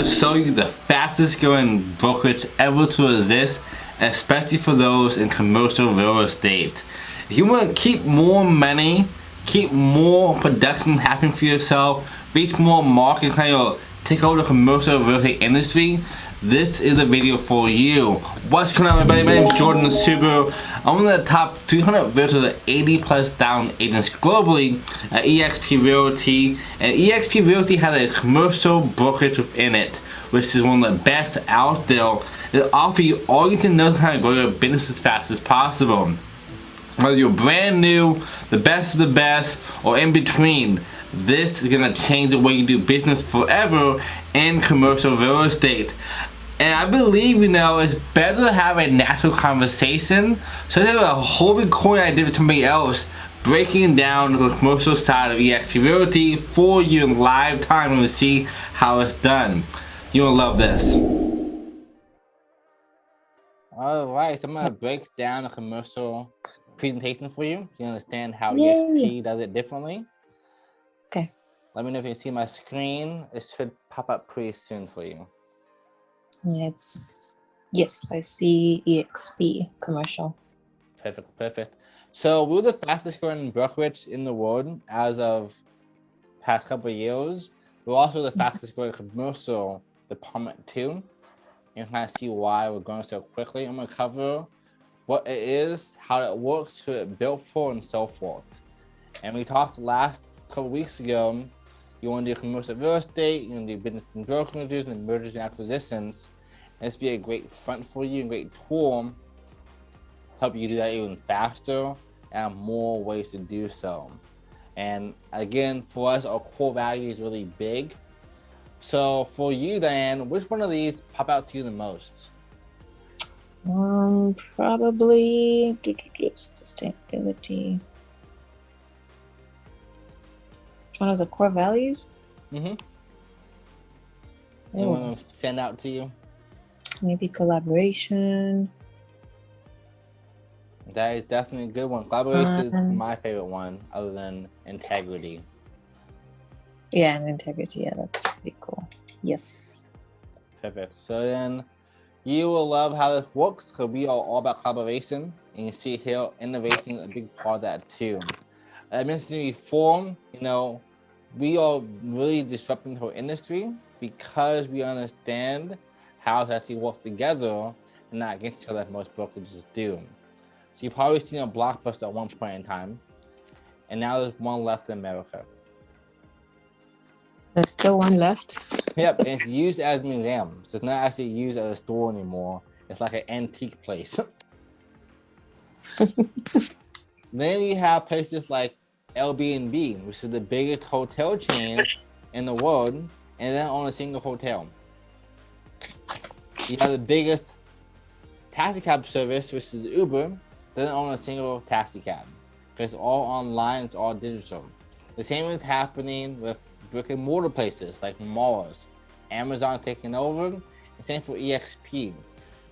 want to show you the fastest growing brokerage ever to exist, especially for those in commercial real estate. If you want to keep more money, keep more production happening for yourself, reach more market, kind of take over the commercial real estate industry, this is a video for you. What's going on, everybody? My name is Jordan Subaru. I'm one of the top 300 realtors of 80,000+ agents globally at eXp Realty, and eXp Realty has a commercial brokerage within it, which is one of the best out there. It offers you all you need to know to kind of grow your business as fast as possible. Whether you're brand new, the best of the best, or in between, this is going to change the way you do business forever in commercial real estate. And I believe, it's better to have a natural conversation. So there's a whole recording I did with somebody else breaking down the commercial side of eXp Realty for you in live time and to see how it's done. You'll love this. Alright, so I'm going to break down a commercial presentation for you. So you understand how eXp does it differently. Okay. Let me know if you can see my screen. It should pop up pretty soon for you. Yes, I see eXp Commercial. Perfect. So we're the fastest growing brokerage in the world as of past couple of years. We're also the fastest growing commercial department too. You can kind of see why we're growing so quickly. I'm going to cover what it is, how it works, who it built for, and so forth. And we talked last couple weeks ago, you want to do commercial real estate, you want to do business and brokerages and mergers and acquisitions. And this would be a great front for you, a great tool to help you do that even faster and more ways to do so. And again, for us, our core value is really big. So for you, Diane, which one of these pop out to you the most? Probably sustainability. One of the core values. Anyone stand out to you? Maybe collaboration. That is definitely a good one. Collaboration is my favorite one, other than integrity. Yeah, and integrity. Yeah, that's pretty cool. Yes. Perfect. So then you will love how this works because we are all about collaboration, and you see here innovation is a big part of that too. I mentioned before, we are really disrupting the whole industry because we understand how to actually work together and not against each other as most brokerages do. So you've probably seen a blockbuster at one point in time, and now there's one left in America. There's still one left? Yep, and it's used as a museum. So it's not actually used as a store anymore. It's like an antique place. Then you have places like Airbnb, which is the biggest hotel chain in the world, and they don't own a single hotel. You have the biggest taxi cab service, which is Uber, they don't own a single taxi cab. Because it's all online, it's all digital. The same is happening with brick and mortar places like malls. Amazon taking over, and same for eXp.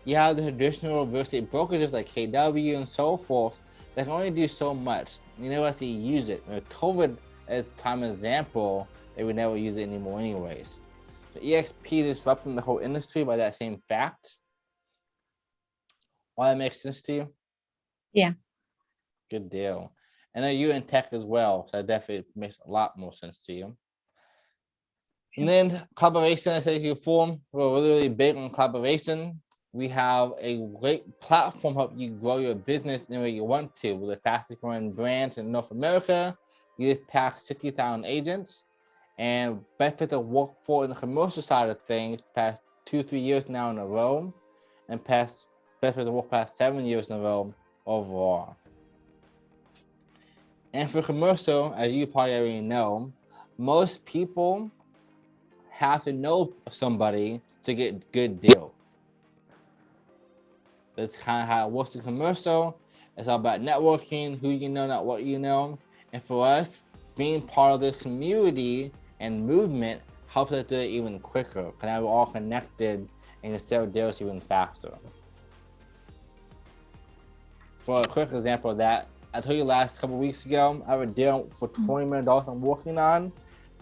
You have the traditional real estate brokerages like KW and so forth that can only do so much. You never actually use it. COVID is a prime example that we never use it anymore anyways. So eXp disrupting the whole industry by that same fact. All that makes sense to you? Yeah. Good deal. I know you're in tech as well, so that definitely makes a lot more sense to you. And then collaboration, as I said before, we're really big on collaboration. We have a great platform to help you grow your business any way you want to. We're the fastest growing brands in North America. We just passed 60,000 agents, and best place to work for in the commercial side of things past 2-3 years now in a row, and best place to work past 7 years in a row overall. And for commercial, as you probably already know, most people have to know somebody to get good deal. That's kind of how it works in commercial. It's all about networking, who you know, not what you know. And for us, being part of this community and movement helps us do it even quicker, because now we're all connected and can sell deals even faster. For a quick example of that, I told you last couple of weeks ago, I have a deal for $20 million I'm working on.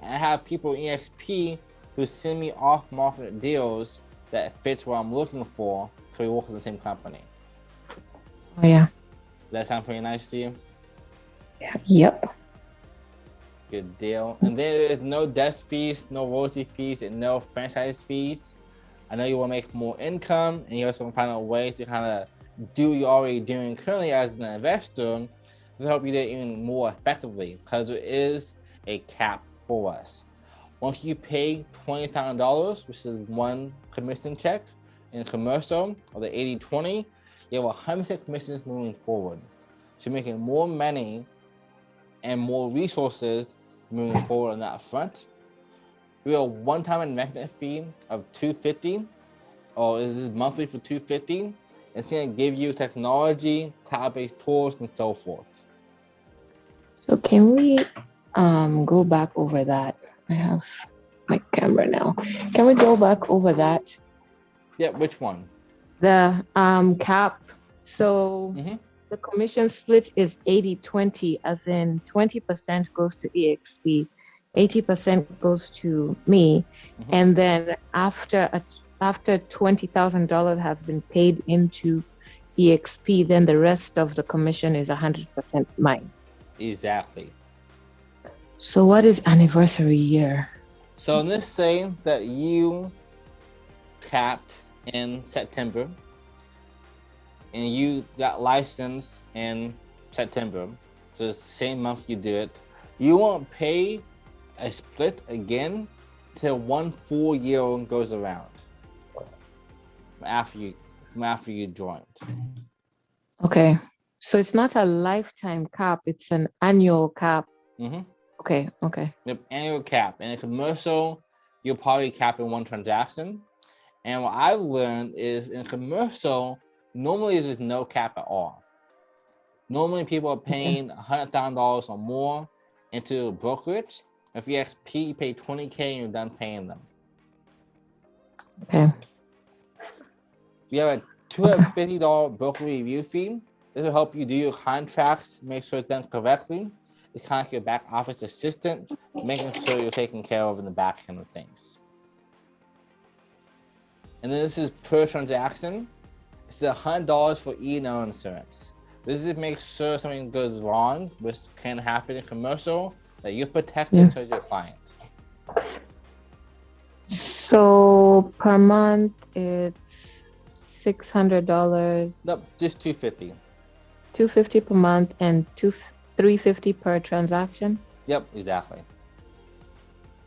And I have people in eXp who send me off-market deals that fits what I'm looking for, so we work in the same company. Oh yeah. Does that sound pretty nice to you? Yep. Good deal. And then there's no desk fees, no royalty fees, and no franchise fees. I know you want to make more income, and you also want to find a way to kind of do what you're already doing currently as an investor to help you do it even more effectively, because there is a cap for us. Once you pay $20,000, which is one commission check in commercial, or the 80-20, you have 100% commissions moving forward. So you're making more money and more resources moving forward on that front. We have a one-time investment fee of $250, or is this monthly for $250? It's gonna give you technology, cloud-based tools, and so forth. So can we go back over that? I have my camera now. Can we go back over that? Yeah, which one? The cap. So the commission split is 80-20, as in 20% goes to eXp, 80% goes to me. And then after $20,000 has been paid into eXp, then the rest of the commission is 100% mine. Exactly. So what is anniversary year? So let's say that you capped in September and you got licensed in September, so the same month you do it, you won't pay a split again till 1 full year goes around after you joined. Okay, so it's not a lifetime cap, it's an annual cap. Okay. The annual cap. In a commercial, you'll probably cap in one transaction. And what I've learned is in commercial, normally there's no cap at all. Normally people are paying $100,000 or more into brokerage. If you eXp, you pay $20K and you're done paying them. Okay. You have a $250 broker review fee. This will help you do your contracts, make sure it's done correctly. It's kind of like your back office assistant, making sure you're taken care of in the back end of things. And then this is per transaction. It's $100 for E&O insurance. This is to make sure something goes wrong, which can happen in commercial, that you're protected so your client. So per month it's $600. Nope, just $250. $250 per month and $350 per transaction. Yep, exactly.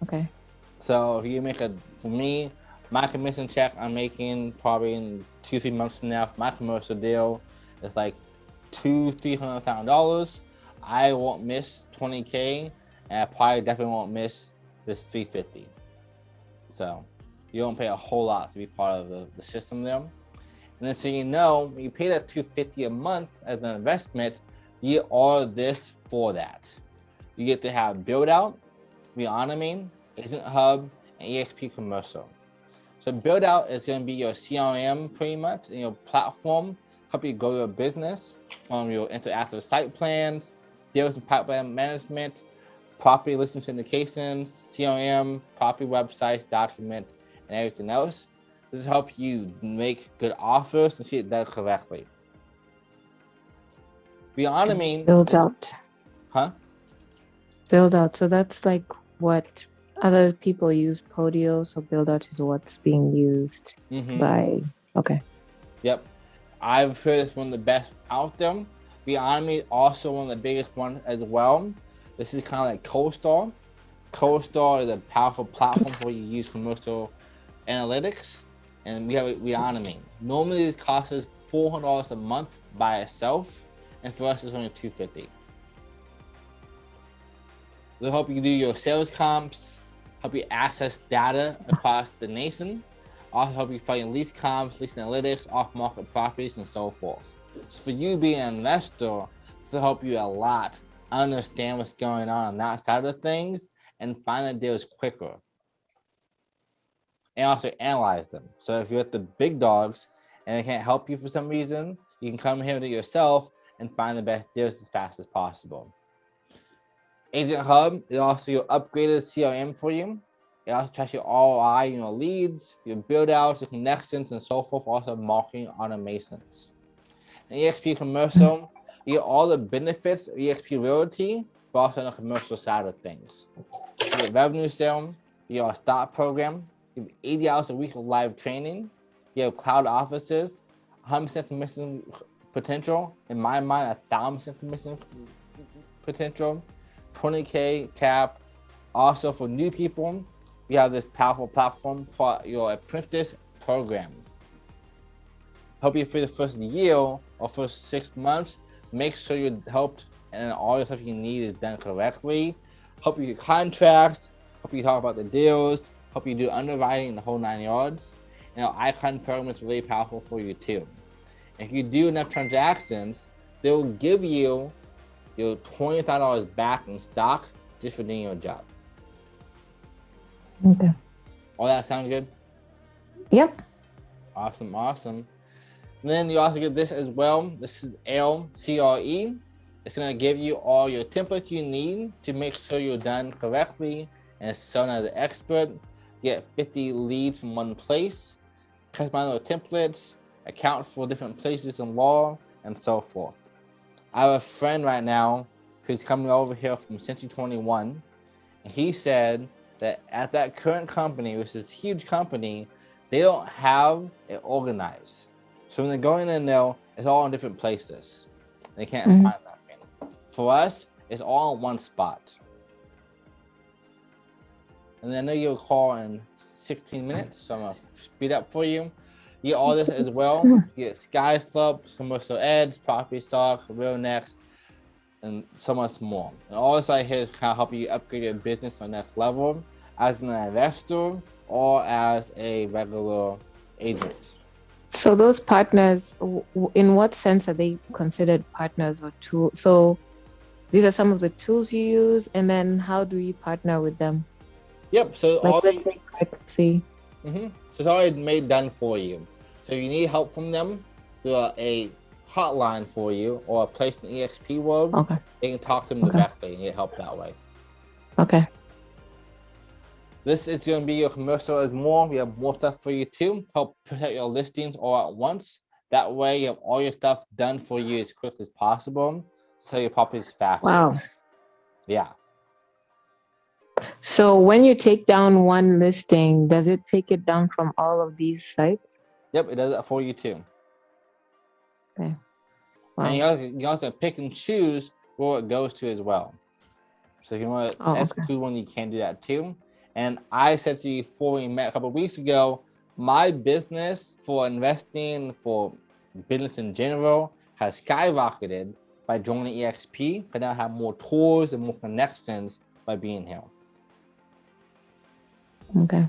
Okay. So if you make for me, my commission check I'm making probably in 2-3 months from now, my commercial deal is like $300,000. I won't miss $20K, and I probably definitely won't miss this $350. So you don't pay a whole lot to be part of the system there. And then so you know, when you pay that $250 a month as an investment, you get all of this for that. You get to have build out, Realty, Agent Hub, and eXp Commercial. So build out is going to be your CRM pretty much, and your platform, help you grow your business from your interactive site plans, deals and pipeline management, property listing syndications, CRM, property websites, documents, and everything else. This helps you make good offers and see it done correctly. Realty build out. Build out. So that's like what other people use Podio. So build out is what's being used by. Okay. Yep. I've heard it's one of the best out there. Realty also one of the biggest ones as well. This is kind of like CoStar. CoStar is a powerful platform where you use commercial analytics, and we have Realty. Normally this costs us $400 a month by itself, and for us it's only $250. They'll help you do your sales comps, help you access data across the nation, also help you find lease comps, lease analytics, off-market properties, and so forth. So for you being an investor, this will help you a lot understand what's going on that side of things and find the deals quicker. And also analyze them. So if you're at the big dogs and they can't help you for some reason, you can come here to yourself and find the best deals as fast as possible. Agent Hub is also your upgraded CRM for you. It also tracks your ROI, leads, your build outs, your connections, and so forth. Also marketing automations. In eXp Commercial, you get all the benefits of eXp Realty, but also on the commercial side of things. You get revenue share, you have a stock program, you have 80 hours a week of live training, you have cloud offices, 100% commission potential. In my mind, 1,000% commission potential, 20K cap. Also for new people, we have this powerful platform called your apprentice program. Help you for the first year or first 6 months. Make sure you're helped and all the stuff you need is done correctly. Help you get contracts, help you talk about the deals, help you do underwriting, the whole 9 yards. Our icon program is really powerful for you too. If you do enough transactions, they will give you your $20,000 back in stock just for doing your job. Okay. All that sound good? Yep. Awesome. And then you also get this as well. This is LCRE. It's gonna give you all your templates you need to make sure you're done correctly and shown as an expert. Get 50 leads from one place, customize your templates, account for different places in law, and so forth. I have a friend right now who's coming over here from Century 21, and he said that at that current company, which is a huge company, they don't have it organized. So when they're going in there, it's all in different places. They can't find that. For us, it's all in one spot. And I know you'll call in 16 minutes, so I'm gonna speed up for you. You get all this as well. You get Sky Slopes, Commercial Edge, Property Stock, Real Next, and so much more. And all this right here is kind of help you upgrade your business to the next level as an investor or as a regular agent. So those partners, in what sense are they considered partners or tools? So these are some of the tools you use, and then how do you partner with them? Yep. So like so it's already done for you. So if you need help from them, through a hotline for you or a place in the eXp world, they can talk to them directly and get help that way. Okay. This is going to be your commercial as more. We have more stuff for you too. Help protect your listings all at once. That way you have all your stuff done for you as quickly as possible. So your property is faster. Wow. Yeah. So when you take down one listing, does it take it down from all of these sites? Yep, it does that for you too. Okay. Wow. And you also pick and choose where it goes to as well. So if you want to exclude one, you can do that too. And I said to you before we met a couple of weeks ago, my business for investing, for business in general, has skyrocketed by joining eXp. I now have more tools and more connections by being here. Okay.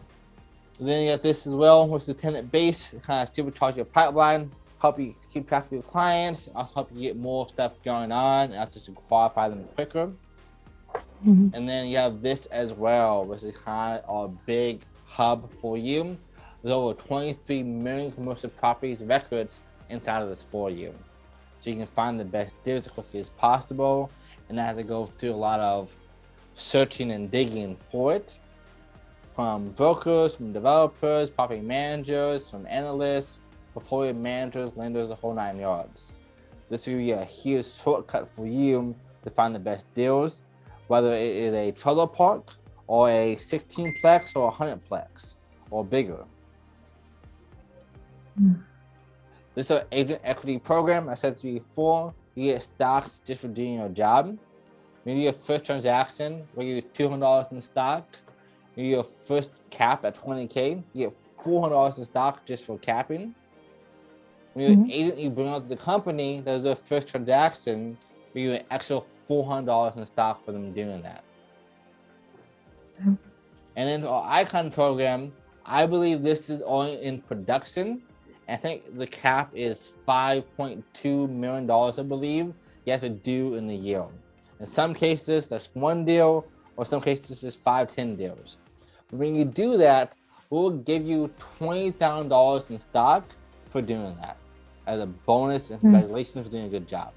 And then you got this as well, which is the tenant base. It kind of supercharge your pipeline, help you keep track of your clients, also help you get more stuff going on, and also to qualify them quicker. And then you have this as well, which is kind of a big hub for you. There's over 23 million commercial properties records inside of this for you. So you can find the best deals as quickly as possible and not have to go through a lot of searching and digging for it. From brokers, from developers, property managers, from analysts, portfolio managers, lenders, the whole 9 yards. This will be a huge shortcut for you to find the best deals, whether it is a trailer park or a 16-plex or a 100-plex or bigger. This is an agent equity program. I said to you before, you get stocks just for doing your job. Maybe your first transaction, where you get $200 in stock. Maybe your first cap at 20K, you get $400 in stock just for capping. When you're an agent, you bring out to the company, there's a first transaction, where you get an extra $400 in stock for them doing that. And then our icon program, I believe this is only in production. I think the cap is $5.2 million, I believe, you have to do in the year. In some cases, that's one deal, or some cases, it's 5-10 deals. But when you do that, we'll give you $20,000 in stock for doing that as a bonus, and congratulations for doing a good job.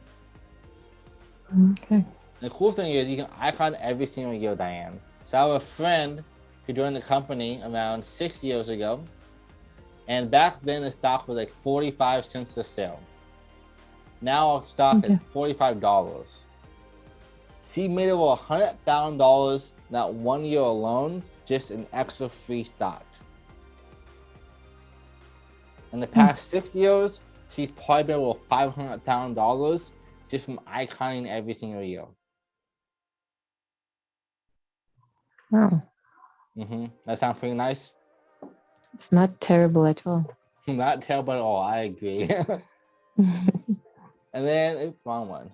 Okay. The cool thing is you can icon every single year, Diane. So I have a friend who joined the company around 6 years ago. And back then the stock was like 45 cents a share. Now our stock is $45. She made over $100,000 that 1 year alone, just in extra free stock. In the past 6 years, she's probably made over $500,000 just from iconing every single year. Wow. That sounds pretty nice. It's not terrible at all. Not terrible at all. I agree. And then, wrong one.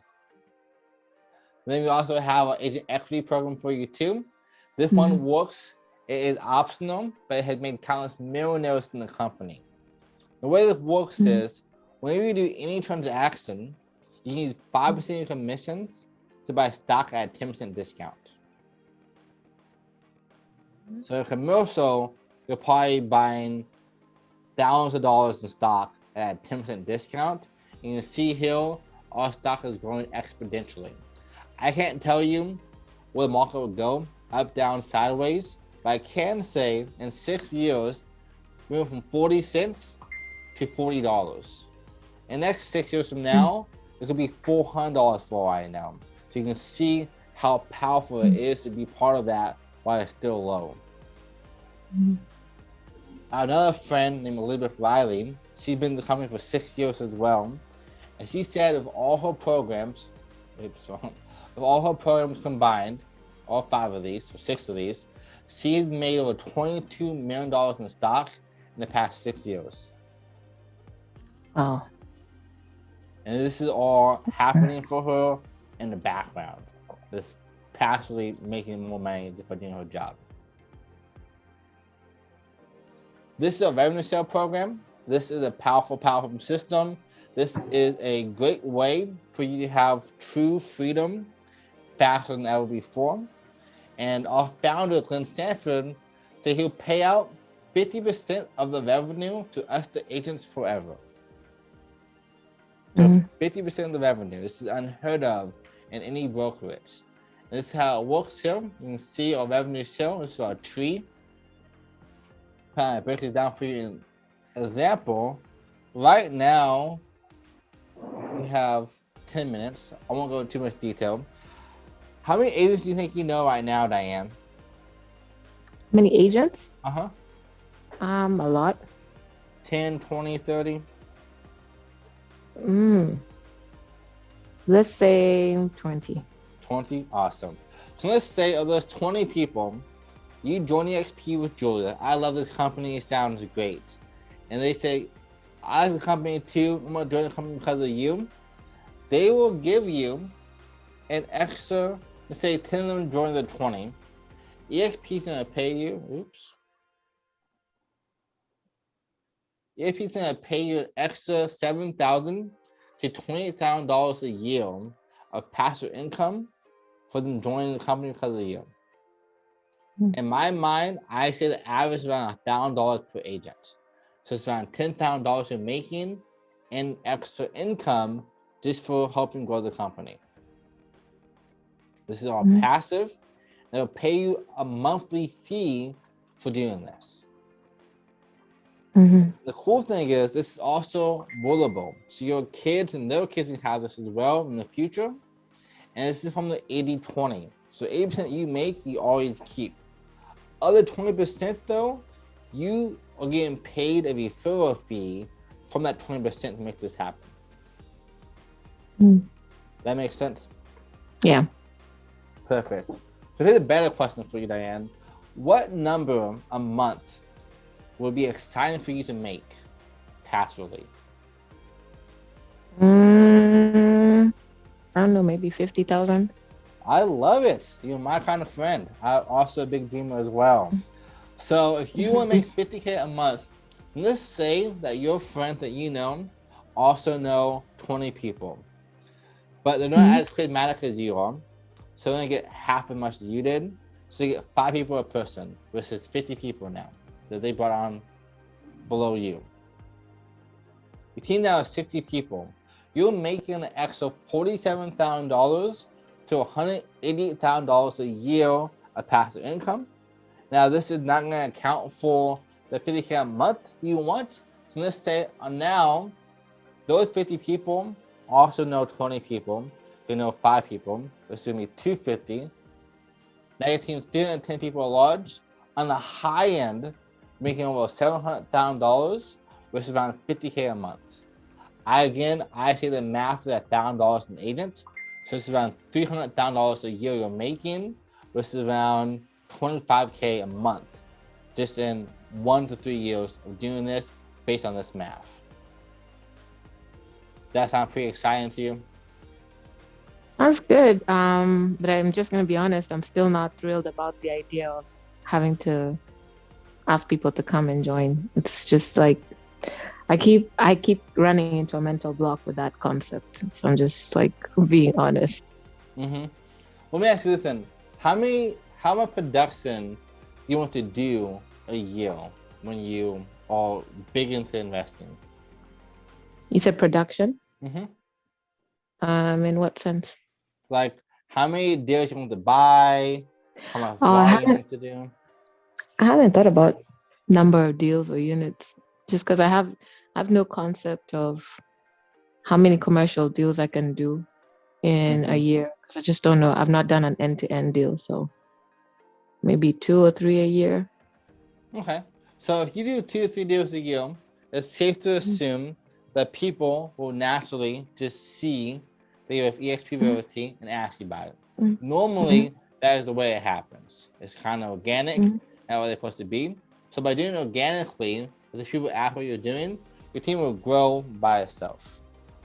Then we also have an agent equity program for you too. This one works. It is optional, but it has made countless millionaires in the company. The way this works is, whenever you do any transaction, you use 5% of your commissions to buy stock at a 10% discount. So in commercial, you're probably buying thousands of dollars in stock at a 10% discount. And you can see here, our stock is growing exponentially. I can't tell you where the market will go, up, down, sideways, but I can say in 6 years, we went from 40 cents to $40. And next 6 years from now, it could be $400 for all I know. So you can see how powerful it is to be part of that while it's still low. Another friend named Elizabeth Riley, she's been in the company for 6 years as well. And she said of all her programs, combined, all 5 of these, or 6 of these, she's made over $22 million in stock in the past 6 years. Wow. And this is all happening for her in the background. Just passively making more money just by doing her job. This is a revenue share program. This is a powerful, powerful system. This is a great way for you to have true freedom faster than ever before. And our founder, Glenn Sanford, said he'll pay out 50% of the revenue to us, the agents, forever. So 50% of the revenue. This is unheard of in any brokerage. And this is how it works here. You can see our revenue share. This is our tree. Kind of break it down for you in example. Right now, we have 10 minutes. I won't go into too much detail. How many agents do you think you know right now, Diane? Many agents? A lot. 10, 20, 30? Let's say 20. 20? Awesome. So let's say of those 20 people, you join eXp with Julia. I love this company. It sounds great. And they say, I like the company too. I'm going to join the company because of you. They will give you an extra, let's say 10 of them join the 20. eXp is going to pay you, eXp is going to pay you an extra $7,000 to $28,000 a year of passive income for them joining the company because of you. In my mind, I say the average is around $1,000 per agent. So it's around $10,000 you're making in extra income just for helping grow the company. This is all passive. They'll pay you a monthly fee for doing this. The cool thing is this is also rollable. So your kids and their kids can have this as well in the future. And this is from the 80-20. So 80% you make, you always keep. Other 20% though, you are getting paid a referral fee from that 20% to make this happen. That makes sense? Yeah. Perfect. So here's a better question for you, Diane. What number a month will be exciting for you to make passively? I don't know, maybe 50,000. I love it. You're my kind of friend. I'm also a big dreamer as well. So if you want to make 50K a month, let's say that your friends that you know also know 20 people, but they're not as charismatic as you are. So they're gonna get half as much as you did. So you get 5 people a person versus 50 people now that they brought on below you. Your team now is 60 people. You're making an extra $47,000 to $188,000 a year of passive income. Now, this is not going to account for the 50K a month you want. So let's say now those 50 people also know 20 people. They know 5 people. There's going to be 250. Now your team's 310 people at large. On the high end, making over $700,000, which is around 50K a month. I say the math is $1,000 an agent. So it's around $300,000 a year you're making, which is around 25K a month, just in 1 to 3 years of doing this based on this math. That sounds pretty exciting to you? Sounds good. But I'm just gonna be honest, I'm still not thrilled about the idea of having to ask people to come and join. It's just like I keep running into a mental block with that concept. So I'm just like being honest. Let me ask you this then. How much production you want to do a year when you are big into investing? You said production? In what sense? Like how many deals you want to buy, how much volume you want to do? I haven't thought about number of deals or units, just because I have no concept of how many commercial deals I can do in a year, because I just don't know. I've not done an end-to-end deal, so maybe 2 or 3 a year. Okay, so if you do 2 or 3 deals a year, it's safe to assume that people will naturally just see that you have eXp Realty and ask you about it. Normally, that is the way it happens. It's kind of organic, that's what they're supposed to be. So by doing it organically, if people ask what you're doing, your team will grow by itself.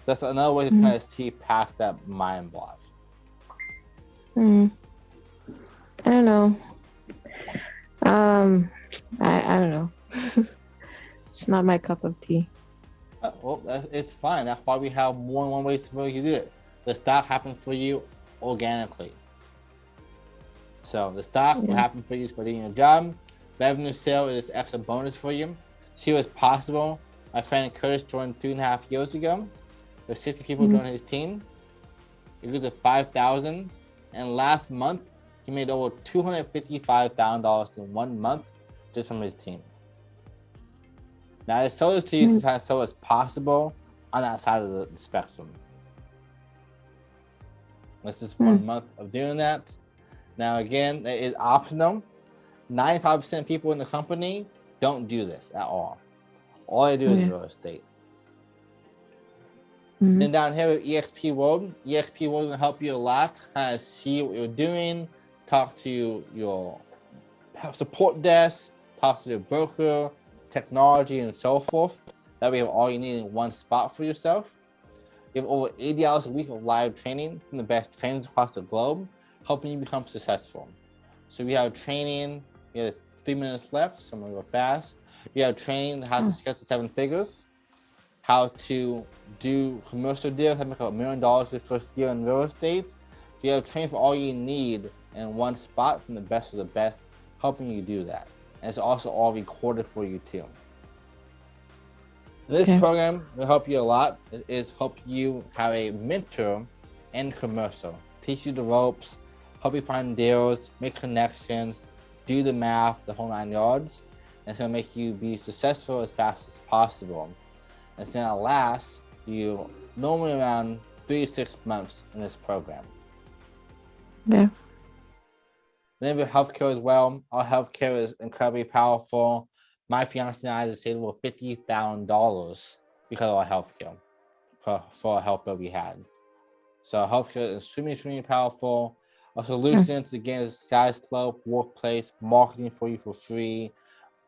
So that's another way to kind of see past that mind block. I don't know. I don't know. It's not my cup of tea. Well, it's fine. That's why we have more than one way to really do it. The stock happens for you organically. So the stock will happen for you for doing your job. Revenue sale is extra bonus for you. See what's possible. My friend Curtis joined 3.5 years ago. There's 60 people joining his team. He grew to 5,000, and last month he made over $255,000 in 1 month just from his team. Now I show this to you to kind of show what's possible on that side of the spectrum. This is 1 month of doing that. Now again, it is optional. 95% of people in the company don't do this at all. All they do is real estate. Then down here with eXp World, eXp World will help you a lot, kind of see what you're doing, talk to your support desk, talk to your broker, technology, and so forth. That way you have all you need in one spot for yourself. You have over 80 hours a week of live training from the best trainers across the globe, helping you become successful. So we have training, we have 3 minutes left, so I'm gonna go fast. We have training how to scale to 7 figures, how to do commercial deals, how to make $1 million your first year in real estate. We have training for all you need in one spot from the best of the best, helping you do that. And it's also all recorded for you too. This program will help you a lot. It is help you have a mentor and commercial. Teach you the ropes, help you find deals, make connections, do the math, the whole 9 yards. And it's gonna make you be successful as fast as possible. And it's gonna last you normally around 3 to 6 months in this program. Then we have healthcare as well. Our healthcare is incredibly powerful. My fiance and I just saved over $50,000 because of our healthcare for help that we had. So healthcare is extremely powerful. Our solutions again is sky's slope, workplace, marketing for you for free,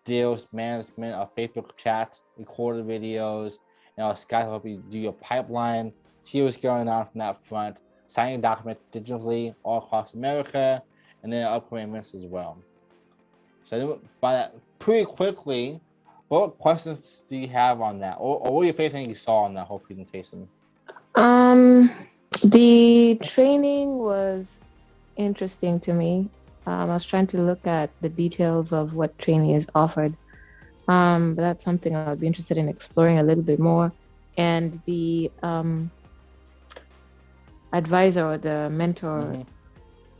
deals management, our Facebook chat, recorded videos, and our Skype help you do your pipeline, see what's going on from that front, signing documents digitally all across America, and then upcoming events as well. So by that, pretty quickly, what questions do you have on that, or what were your favorite things you saw on that whole presentation? The training was interesting to me. I was trying to look at the details of what training is offered. But that's something I would be interested in exploring a little bit more. And the advisor or the mentor,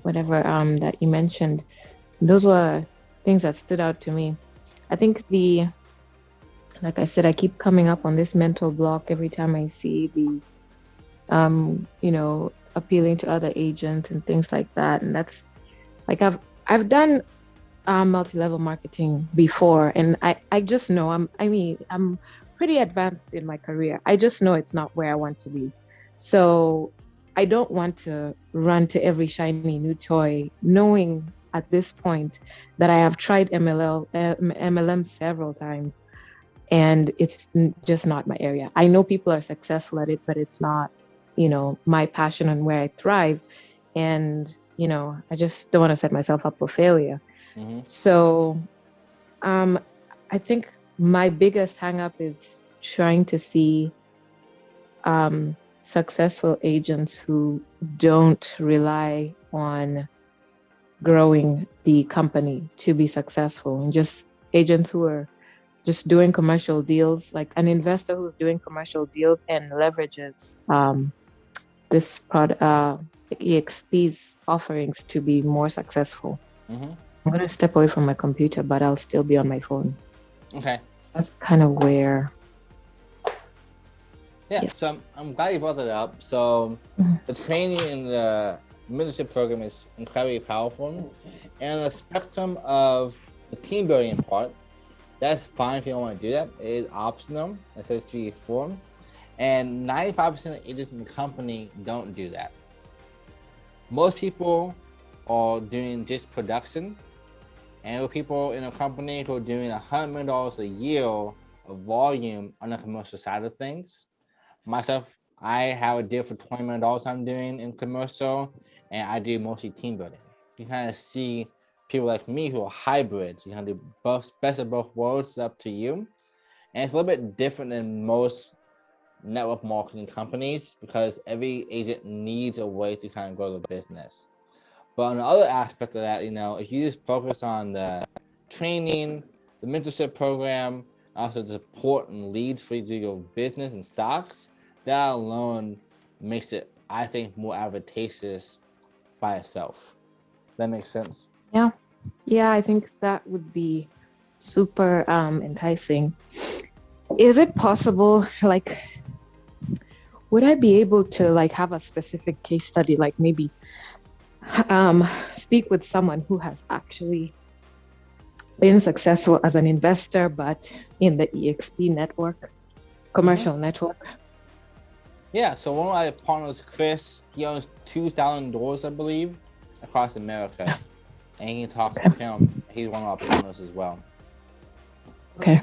whatever that you mentioned, those were things that stood out to me. I think like I said, I keep coming up on this mental block every time I see the, appealing to other agents and things like that. And that's like I've done multi-level marketing before, and I just know I'm pretty advanced in my career. I just know it's not where I want to be. So I don't want to run to every shiny new toy, knowing at this point that I have tried MLM several times, and it's just not my area. I know people are successful at it, but it's not, my passion and where I thrive. And, I just don't want to set myself up for failure. Mm-hmm. So, I think my biggest hang up is trying to see successful agents who don't rely on growing the company to be successful, and just agents who are just doing commercial deals, like an investor who's doing commercial deals and leverages this product, EXP's offerings to be more successful. Mm-hmm. I'm going to step away from my computer, but I'll still be on my phone. Okay. That's kind of where. Yeah. So I'm glad you brought that up. So the training in the mentorship program is incredibly powerful, and the spectrum of the team building part, that's fine if you don't want to do that. It is optional. It says to be formed, and 95% of agents in the company don't do that. Most people are doing just production, and with people in a company who are doing $100 million a year of volume on the commercial side of things. Myself, I have a deal for $20 million I'm doing in commercial, and I do mostly team building. You kind of see people like me who are hybrids. You kind of do both, best of both worlds. It's up to you. And it's a little bit different than most network marketing companies because every agent needs a way to kind of grow the business. But on the other aspect of that, if you just focus on the training, the mentorship program, also the support and leads for you to do your business and stocks, that alone makes it, I think, more advantageous by itself. That makes sense. Yeah, I think that would be super enticing. Is it possible, like, would I be able to like have a specific case study, like maybe speak with someone who has actually been successful as an investor, but in the eXp network, commercial network? Yeah, so one of my partners, Chris, he owns 2,000 doors, I believe, across America. And you can talk to him. He's one of our partners as well. Okay.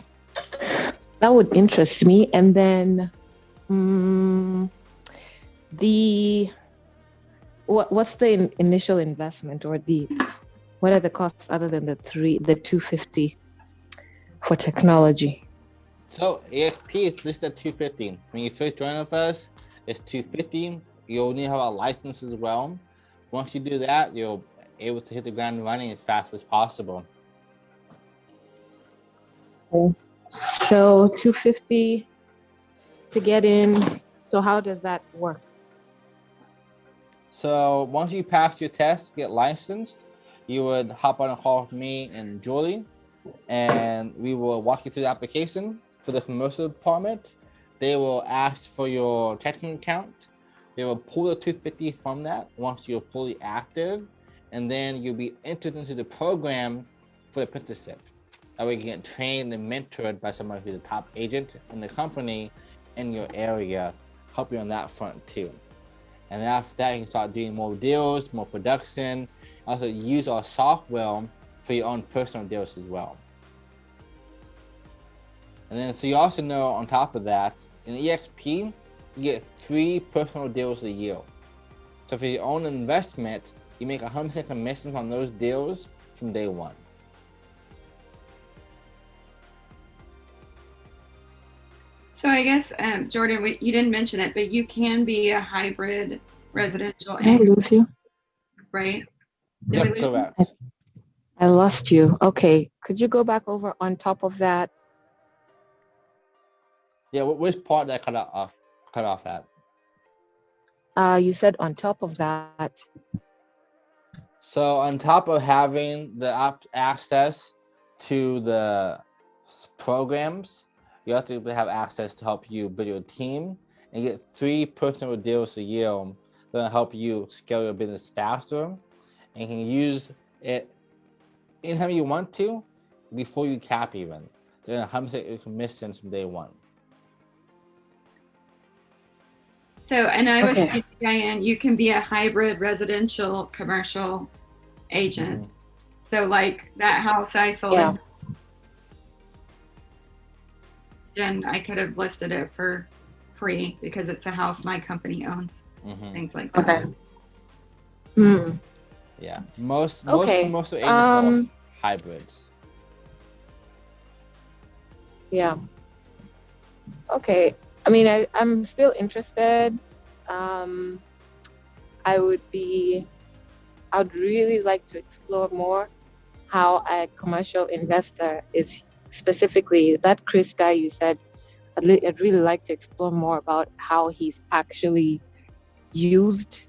That would interest me. And then what's the initial investment, or what are the costs other than the 250 for technology? So eXp is listed at $250. When you first join with us, it's $250. You'll need to have a license as well. Once you do that, you'll able to hit the ground running as fast as possible. So 250 to get in. So how does that work? So once you pass your test, get licensed, you would hop on a call with me and Julie, and we will walk you through the application for the commercial department. They will ask for your checking account. They will pull the 250 from that once you're fully active, and then you'll be entered into the program for the apprenticeship. That way you can get trained and mentored by somebody who's a top agent in the company in your area, help you on that front too. And after that, you can start doing more deals, more production. Also use our software for your own personal deals as well. And then, so you also know, on top of that, in eXp, you get 3 personal deals a year. So for your own investment, you make 100% commissions on those deals from day one. So I guess, Jordan, you didn't mention it, but you can be a hybrid residential. Did I lose you? Right? Yep, correct. I lost you. Okay. Could you go back over on top of that? Yeah, which part did I cut off at? You said on top of that. So on top of having the access to the programs, you also have access to help you build your team and get 3 personal deals a year that will help you scale your business faster, and you can use it anytime you want to before you cap even. They're 100% your commissions from day one. So, and I was saying, Diane, you can be a hybrid residential commercial agent. So like that house I sold in Houston, I could have listed it for free because it's a house my company owns. Things like that. Yeah, most commercial agents are hybrids. Yeah. Okay. I mean, I'm still interested. I would really like to explore more how a commercial investor is, specifically that Chris guy you said. I'd really like to explore more about how he's actually used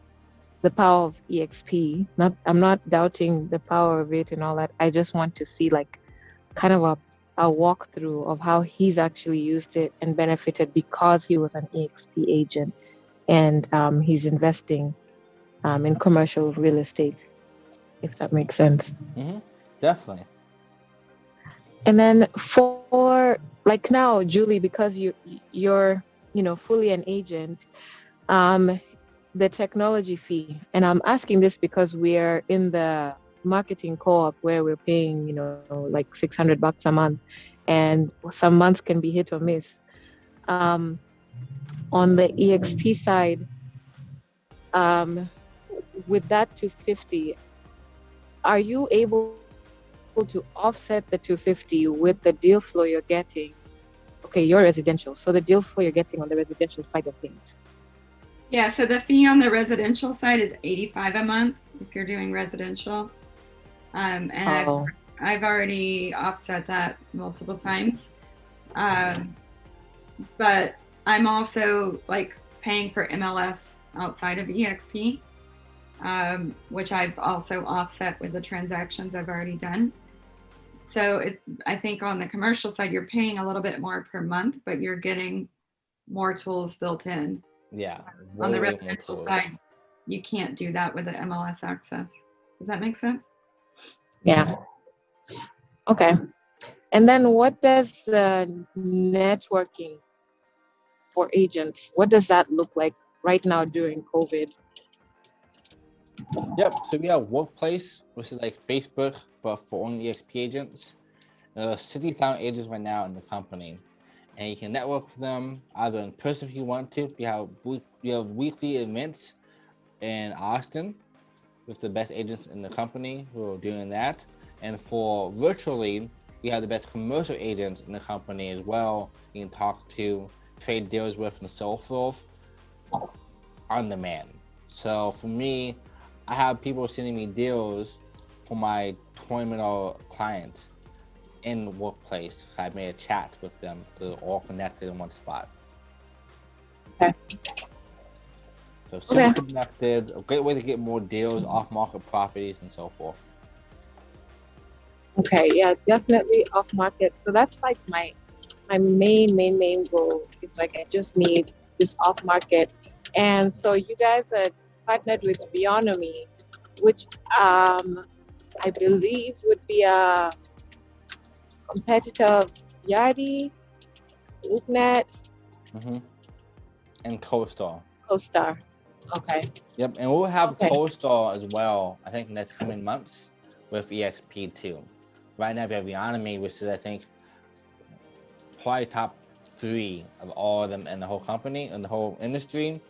the power of eXp. I'm not doubting the power of it and all that. I just want to see like kind of a walkthrough of how he's actually used it and benefited because he was an eXp agent and he's investing in commercial real estate, if that makes sense. Definitely. And then for like now, Julie, because you're fully an agent, the technology fee, and I'm asking this because we're in the marketing co-op where we're paying like $600 a month, and some months can be hit or miss. On the eXp side, with that 250, are you able to offset the 250 with the deal flow you're getting? Okay, you're residential, so the deal flow you're getting on the residential side of things. Yeah, so the fee on the residential side is $85 a month if you're doing residential. And I've already offset that multiple times. But I'm also like paying for MLS outside of eXp, which I've also offset with the transactions I've already done. So I think on the commercial side, you're paying a little bit more per month, but you're getting more tools built in. Yeah. On the residential side, you can't do that with the MLS access. Does that make sense? Yeah. Okay. And then what does the networking for agents, what does that look like right now during COVID? Yep. So we have Workplace, which is like Facebook, but for only eXp agents. 60,000 agents right now in the company, and you can network with them either in person if you want to. We have weekly events in Austin with the best agents in the company who are doing that. And for virtually, we have the best commercial agents in the company as well. You can talk to, trade deals with, and so forth on demand. So for me, I have people sending me deals for my $20 million clients in the Workplace. I made a chat with them, so they're all connected in one spot. Okay. So super connected, a great way to get more deals, off-market properties, and so forth. Okay, yeah, definitely off-market. So that's like my main goal. Is like I just need this off-market, and so you guys are partnered with Bionomy, which I believe would be a competitor of Yardi, LoopNet, and CoStar. Okay. Yep, and we'll have CoStar as well, I think, next coming months with eXp too. Right now we have Bionomy, which is, I think, probably top 3 of all of them in the whole company, in the whole industry.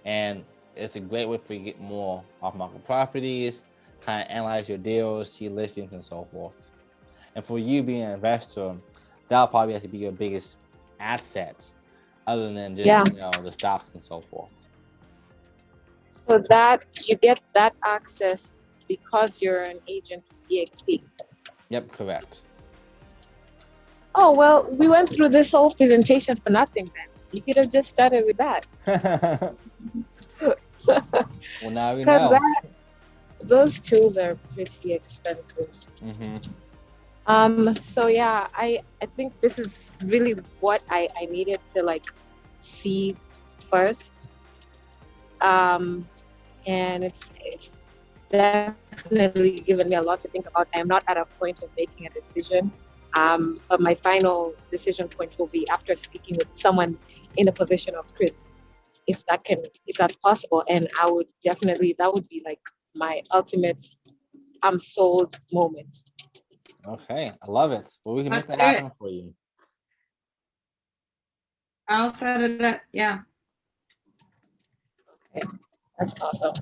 And it's a great way for you to get more off-market properties, kind of analyze your deals, see listings, and so forth. And for you being an investor, that'll probably have to be your biggest asset, other than just the stocks and so forth. So that you get that access because you're an agent of eXp. Yep, correct. Oh well, we went through this whole presentation for nothing then. You could have just started with that. Well, now we know. those tools are pretty expensive. So yeah, I think this is really what I needed to like see first. And it's definitely given me a lot to think about. I am not at a point of making a decision. But my final decision point will be after speaking with someone in the position of Chris, if that's possible. And I would definitely, that would be like my ultimate I'm sold moment. Okay, I love it. Well, we can make Let's that do it. happen for you. I'll set it up. Yeah. Okay, that's awesome.